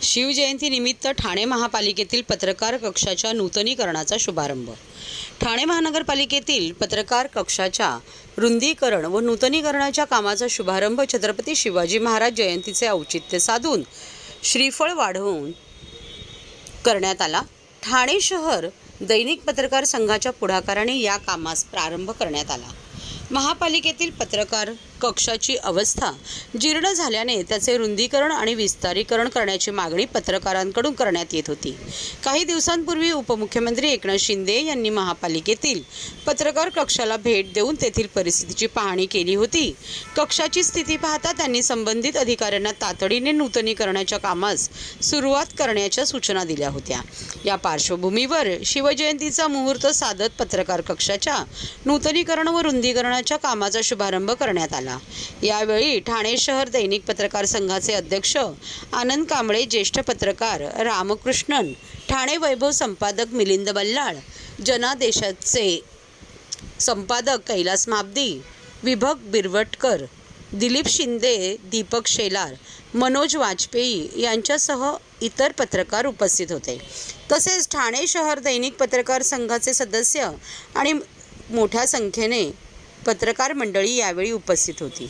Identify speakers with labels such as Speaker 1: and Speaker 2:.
Speaker 1: शिवजयंतीनिमित्त ठाणे महापालिकेतील पत्रकार कक्षाच्या नूतनीकरणाचा शुभारंभ। ठाणे महानगरपालिकेतील पत्रकार कक्षाच्या रुंदीकरण व नूतनीकरणाच्या कामाचा शुभारंभ छत्रपती शिवाजी महाराज जयंतीचे औचित्य साधून श्रीफळ वाढवून करण्यात आला। ठाणे शहर दैनिक पत्रकार संघाच्या पुढाकाराने या कामास प्रारंभ करण्यात आला। महापालिकेतील पत्रकार कक्षाची अवस्था जीर्ण झाल्याने त्याचे रुंदीकरण आणि विस्तारीकरण करण्याची मागणी पत्रकारांकडून करण्यात येत होती। काही दिवसांपूर्वी उपमुख्यमंत्री एकनाथ शिंदे यांनी महापालिकेतील पत्रकार कक्षाला भेट देऊन तेथील परिस्थितीची पाहणी केली होती। कक्षाची स्थिती पाहता त्यांनी संबंधित अधिकाऱ्यांना तातडीने नूतनीकरणाच्या कामास सुरुवात करण्याच्या सूचना दिल्या होत्या। या पार्श्वभूमीवर शिवजयंतीचा मुहूर्त साधत पत्रकार कक्षाच्या नूतनीकरण व रुंदीकरणाच्या कामाचा शुभारंभ करण्यात आला। यावेळी ठाणे शहर दैनिक पत्रकार संघाचे अध्यक्ष आनंद कांबळे, ज्येष्ठ पत्रकार रामकृष्णन, ठाणे वैभव संपादक मिलिंद बल्लाळ, जनादेशाचे संपादक कैलास माबदी, विभक बिरवटकर, दिलीप शिंदे, दीपक शेलार, मनोज वाजपेयी यांच्यासह इतर पत्रकार उपस्थित होते। तसेच ठाणे शहर दैनिक पत्रकार संघाचे सदस्य आणि मोठ्या संख्येने पत्रकार मंडळी यावेळी उपस्थित होती।